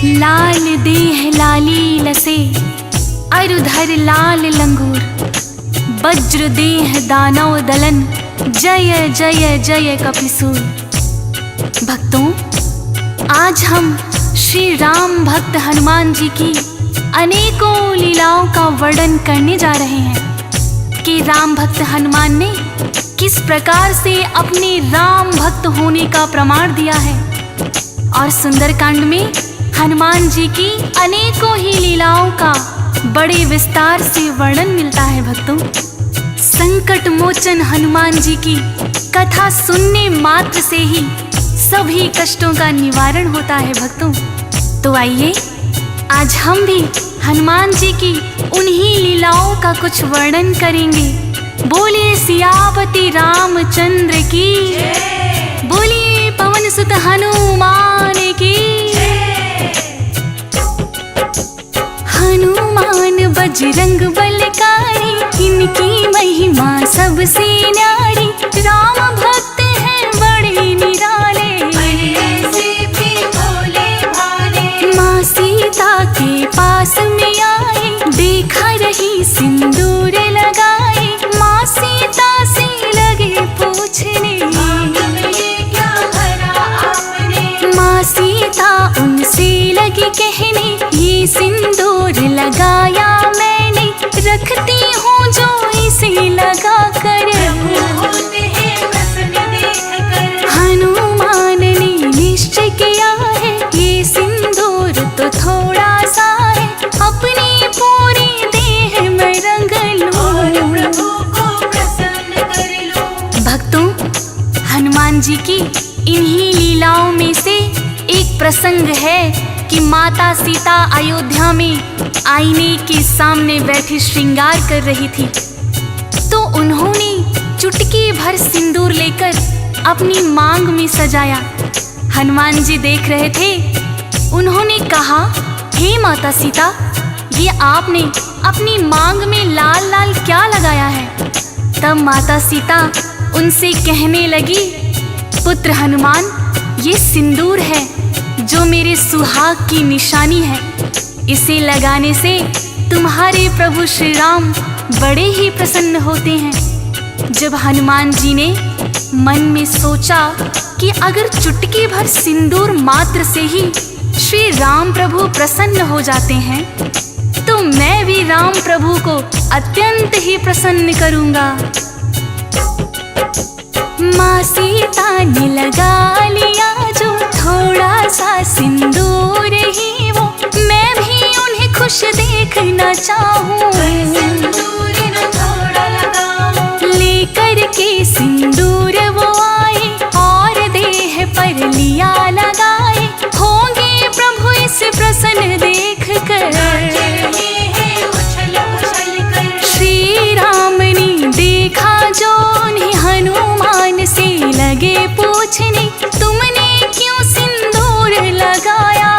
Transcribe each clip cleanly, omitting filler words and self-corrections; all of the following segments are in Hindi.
लाल देह लाली लसे अरुधर लाल लंगूर, वज्र देह दानव दलन, जय जय जय कपिसूर। भक्तों, आज हम श्री राम भक्त हनुमान जी की अनेकों लीलाओं का वर्णन करने जा रहे हैं कि राम भक्त हनुमान ने किस प्रकार से अपने राम भक्त होने का प्रमाण दिया है। और सुंदरकांड में हनुमान जी की अनेकों ही लीलाओं का बड़े विस्तार से वर्णन मिलता है। भक्तों, संकट मोचन हनुमान जी की कथा सुनने मात्र से ही सभी कष्टों का निवारण होता है। भक्तों, तो आइए आज हम भी हनुमान जी की उन्हीं लीलाओं का कुछ वर्णन करेंगे। बोलिए सियापति रामचंद्र की, बोलिए पवन सुत हनुमान की। हनुमान बजरंग बलकारी, इनकी महिमा सबसे न्यारी। राम भक्त हैं बड़े निराले, ऐसे भी भोले भाले। माँ सीता के पास में आए, देखा रही सिंदूर लगाए। माँ सीता से लगे पूछने, क्या भरा आपने। माँ सीता उनसे लगी कहने, ये सिंदूर लगाया मैंने, रखती हूँ जो इसे लगा कर। हनुमान ने निश्चय किया है, ये सिंदूर तो थोड़ा सा है, अपनी पूरी देह में रंग लूं। भक्तों, हनुमान जी की इन्हीं लीलाओं में से एक प्रसंग है कि माता सीता अयोध्या में आईने के सामने बैठी श्रृंगार कर रही थी, तो उन्होंने चुटकी भर सिंदूर लेकर अपनी मांग में सजाया। हनुमान जी देख रहे थे। उन्होंने कहा, हे माता सीता, ये आपने अपनी मांग में लाल लाल क्या लगाया है। तब माता सीता उनसे कहने लगी, पुत्र हनुमान, ये सिंदूर है जो मेरे सुहाग की निशानी है। इसे लगाने से तुम्हारे प्रभु श्री राम बड़े ही प्रसन्न होते हैं। जब हनुमान जी ने मन में सोचा कि अगर चुटकी भर सिंदूर मात्र से ही श्री राम प्रभु प्रसन्न हो जाते हैं, तो मैं भी राम प्रभु को अत्यंत ही प्रसन्न करूंगा। माँ सीता ने लगा लिया जो थोड़ा सा सिंदूर ही वो, मैं भी उन्हें खुश देखना चाहूं। लेकर के सिंदूर वो आए और देह पर लिया लगाए, होंगे प्रभु इस प्रसन्न देख कर। श्री राम ने देखा जो उन्हें हनुमान से लगे पूछने, तुमने क्यों सिंदूर लगाया।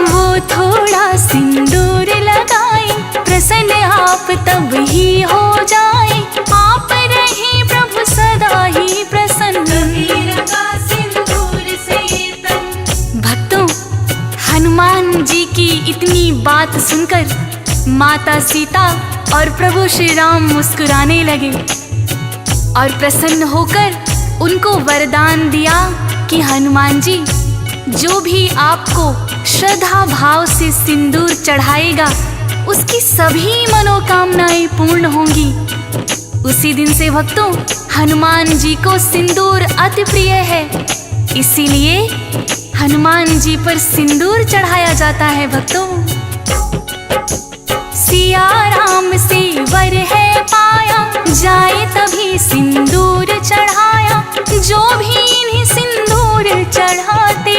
वो थोड़ा सिंदूर लगाए, प्रसन्न आप तब ही हो जाए, आप रहे प्रभु सदा ही प्रसन्न। भक्तों, हनुमान जी की इतनी बात सुनकर माता सीता और प्रभु श्री राम मुस्कुराने लगे और प्रसन्न होकर उनको वरदान दिया कि हनुमान जी, जो भी आपको श्रद्धा भाव से सिंदूर चढ़ाएगा, उसकी सभी मनोकामनाएं पूर्ण होंगी। उसी दिन से भक्तों, हनुमान जी को सिंदूर अति प्रिय है, इसीलिए हनुमान जी पर सिंदूर चढ़ाया जाता है। भक्तों, सिया राम से वर है पाया, जाए तभी सिंदूर चढ़ाया, जो भी इन्हें सिंदूर चढ़ाते।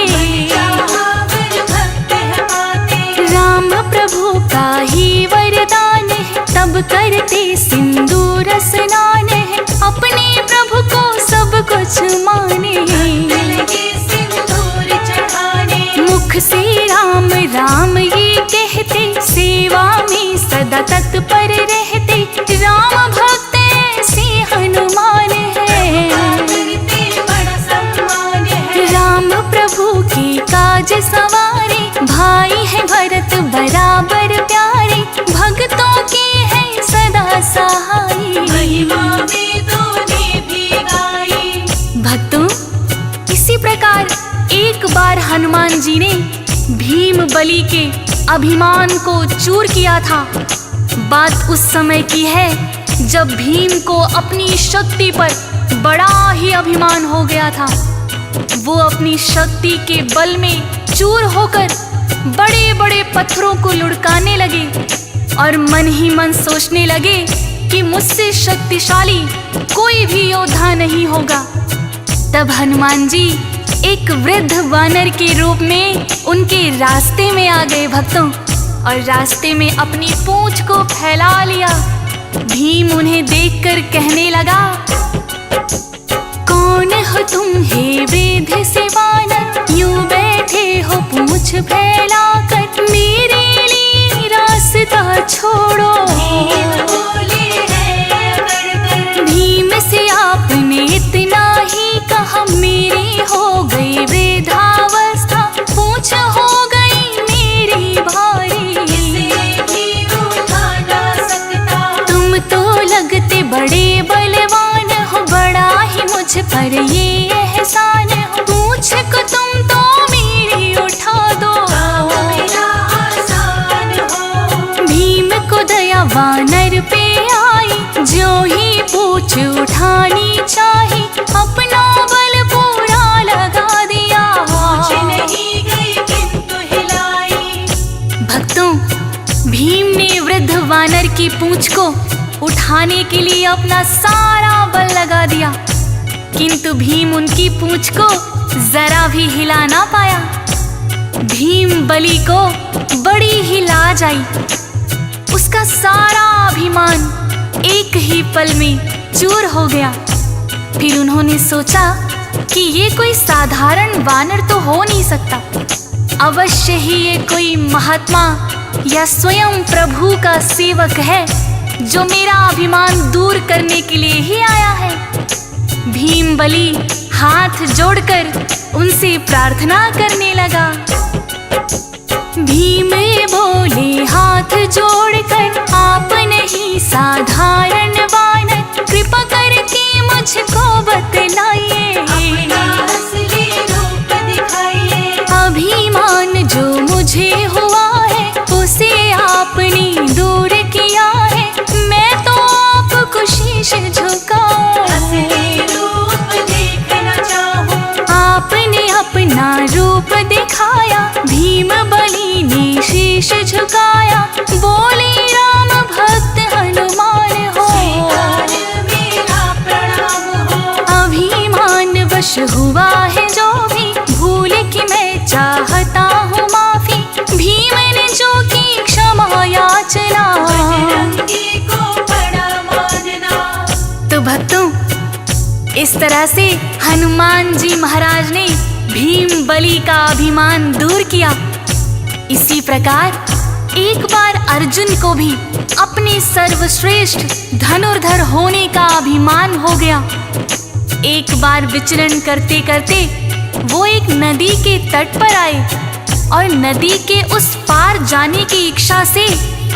राम प्रभु का ही वरदान है, तब करते सिंदूर स्नान है, अपने प्रभु को सब कुछ माने। मुख से राम राम ये कहते, सेवा में सदा तत्पर रहते। राम भक्त ऐसे हनुमान है, राम प्रभु सवारे, भाई है भरत बराबर प्यारे, भक्तों के है सदा सहाय। महिमा वेदों ने भी गाई। भक्तों, इसी प्रकार एक बार हनुमान जी ने भीम बलि के अभिमान को चूर किया था। बात उस समय की है जब भीम को अपनी शक्ति पर बड़ा ही अभिमान हो गया था। वो अपनी शक्ति के बल में चूर होकर बड़े बड़े पत्थरों को लुढ़काने लगे और मन ही मन सोचने लगे कि मुझसे शक्तिशाली कोई भी योद्धा नहीं होगा। तब हनुमान जी एक वृद्ध वानर के रूप में उनके रास्ते में आ गए भक्तों, और रास्ते में अपनी पूंछ को फैला लिया। भीम उन्हें देखकर कहने लगा, कौन हो तुम हे वृद्ध से वानर, यूं बैठे हो पूंछ फैलाकर, मेरे लिए रास्ता छोड़ो। भीम से आपने इतना ही कहा, मेरी हो गई वृद्धावस्था, पूंछ हो गई मेरी भारी। तुम तो लगते बड़े बलवान हो, बड़ा ही मुझ पर ये एहसान हो, पूंछ को तुम तो मेरी उठा दो। भीम को दया वानर पे आई, जो ही पूंछ उठानी चाही, अपना बल पूरा लगा दिया। नहीं गई किंतु हिलाई। भक्तों, भीम ने वृद्ध वानर की पूंछ को उठाने के लिए अपना सारा बल लगा दिया, किंतु भीम उनकी पूंछ को जरा भी हिला ना पाया। भीम बलि को बड़ी ही लाज आई। उसका सारा अभिमान एक ही पल में चूर हो गया। फिर उन्होंने सोचा कि ये कोई साधारण वानर तो हो नहीं सकता, अवश्य ही ये कोई महात्मा या स्वयं प्रभु का सेवक है जो मेरा अभिमान दूर करने के लिए ही आया है। भीम बलि हाथ जोड़कर उनसे प्रार्थना करने लगा। भीम बोले हाथ जोड़कर, आप नहीं साधारण वानर, कृपा करके मुझको बतलाइए, अपना असली रूप दिखाइए। अभिमान जो मुझे हुआ है उसे आपने दूर किया है, मैं तो आपको शीश झुकाऊं। असली रूप देखना चाहूं। आपने अपना रूप दिखाया, भीम बलि ने शीश झुकाया, बोले राम भक्त हनुमान हो, मेरा प्रणाम हो। अभिमान वश हुआ है जो भी, भूल की मैं चाहता हूँ माफी, भीम ने जो की क्षमा याचना। बजरंगी को बड़ा मानना। तो भक्तों, इस तरह से हनुमान जी महाराज ने भीम बलि का अभिमान दूर किया। इसी प्रकार एक बार अर्जुन को भी अपने सर्वश्रेष्ठ धनुर्धर होने का अभिमान हो गया। एक बार विचरण करते करते वो एक नदी के तट पर आए और नदी के उस पार जाने की इच्छा से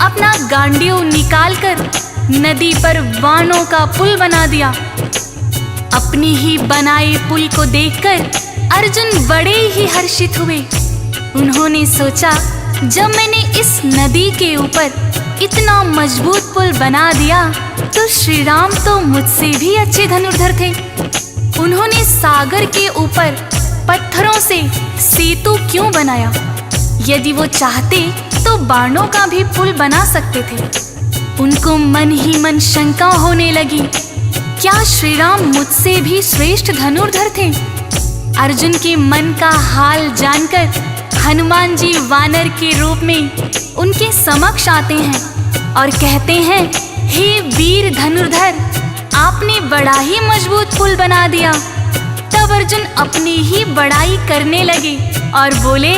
अपना गांडीव निकालकर नदी पर बाणों का पुल बना दिया। अपने ही बनाए पुल को देखकर अर्जुन बड़े ही हर्षित हुए। उन्होंने सोचा, जब मैंने इस नदी के ऊपर इतना मजबूत पुल बना दिया तो श्री राम तो मुझसे भी अच्छे धनुर्धर थे। उन्होंने सागर के ऊपर पत्थरों से सेतु क्यों बनाया? यदि वो चाहते तो बाणों का भी पुल बना सकते थे। उनको मन ही मन शंका होने लगी, क्या श्री राम मुझसे भी श्रेष्ठ धनुर्धर थे? अर्जुन के मन का हाल जानकर हनुमान जी वानर के रूप में उनके समक्ष आते हैं और कहते हैं, हे वीर धनुर्धर, आपने बड़ा ही मजबूत पुल बना दिया। तब अर्जुन अपनी ही बड़ाई करने लगे और बोले,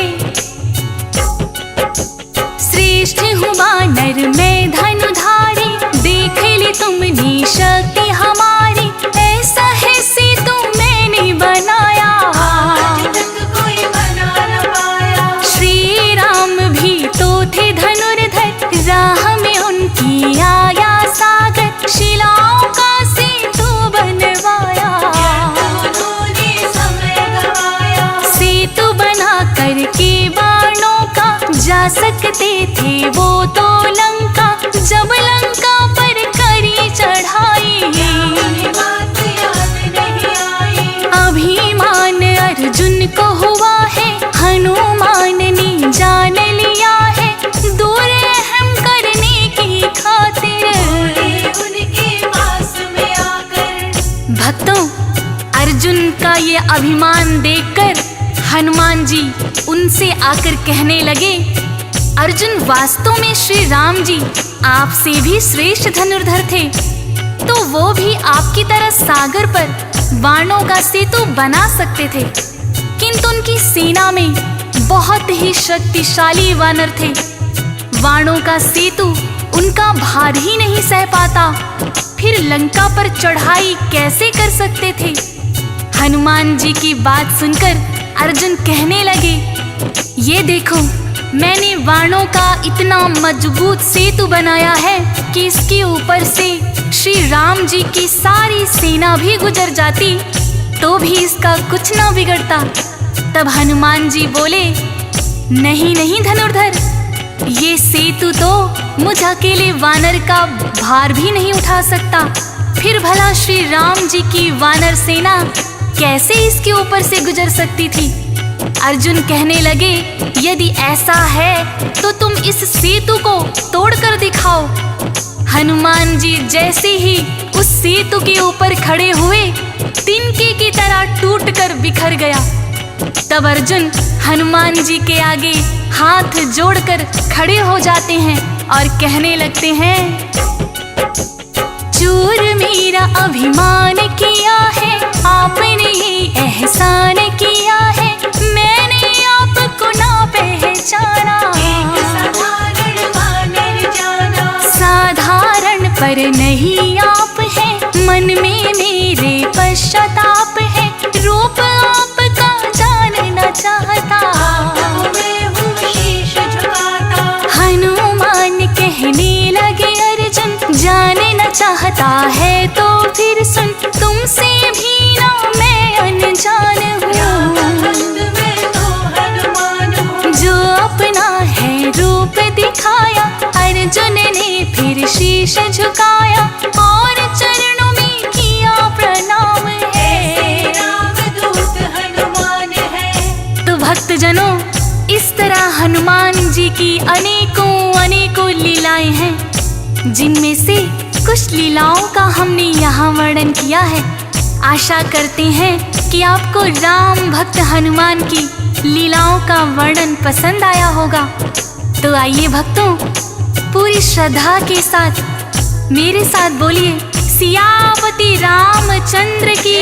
श्रेष्ठ हूँ वानर मैं धनुधारी, देख ली तुमने शक्ति हमारी, ऐसा है सेतु मैंने बनाया। आज तक कोई बना न पाया। सकते थे वो तो लंका, जब लंका पर करी चढ़ाई। उन्हें बात याद नहीं आई। अभिमान अर्जुन को हुआ है, हनुमान ने जान लिया है, दूर अहम करने की खातिर उनके पास में आकर। भक्तों, अर्जुन का ये अभिमान देखकर हनुमान जी उनसे आकर कहने लगे, अर्जुन वास्तव में श्री राम जी आपसे भी श्रेष्ठ धनुर्धर थे, तो वो भी आपकी तरह सागर पर वाणों का सेतु बना सकते थे, किंतु उनकी सेना में बहुत ही शक्तिशाली वानर थे। वाणों का सेतु उनका भार ही नहीं सह पाता, फिर लंका पर चढ़ाई कैसे कर सकते थे। हनुमान जी की बात सुनकर अर्जुन कहने लगे, ये देखो, मैंने वाणों का इतना मजबूत सेतु बनाया है कि इसके ऊपर से श्री राम जी की सारी सेना भी गुजर जाती तो भी इसका कुछ न बिगड़ता। तब हनुमान जी बोले, नहीं नहीं धनुर्धर, ये सेतु तो मुझ अकेले वानर का भार भी नहीं उठा सकता, फिर भला श्री राम जी की वानर सेना कैसे इसके ऊपर से गुजर सकती थी। अर्जुन कहने लगे, यदि ऐसा है तो तुम इस सेतु को तोड़कर दिखाओ। हनुमान जी जैसे ही उस सेतु के ऊपर खड़े हुए, तिनके की तरह टूटकर बिखर गया। तब अर्जुन हनुमान जी के आगे हाथ जोड़कर खड़े हो जाते हैं और कहने लगते हैं, चूर मेरा अभिमान किया है आपने, ये एहसान किया है मैंने आपको ना पहचाना। एक साधारण वानर जाना, साधारण पर नहीं आप है, मन में मेरे पश्चाताप है, रूप आपका जानना चाहता। आपको मैं हूँ शीश झुकाता। हनुमान कहने लगे, अर्जुन जानना चाहता है तो फिर सुन, तुमसे भी ना मैं अनजान रामभक्त मैं तो हनुमान हूँ। हूँ। जो अपना है रूप दिखाया, अर्जुन ने फिर शीश झुकाया और चरणों में किया प्रणाम है। रामदूत हनुमान है। तो भक्तजनों, इस तरह हनुमान जी की अनेकों अनेकों लीलाएं हैं, जिनमें से कुछ लीलाओं का हमने यहाँ वर्णन किया है। आशा करते हैं कि आपको राम भक्त हनुमान की लीलाओं का वर्णन पसंद आया होगा। तो आइए भक्तों, पूरी श्रद्धा के साथ मेरे साथ बोलिए, सियापति रामचंद्र की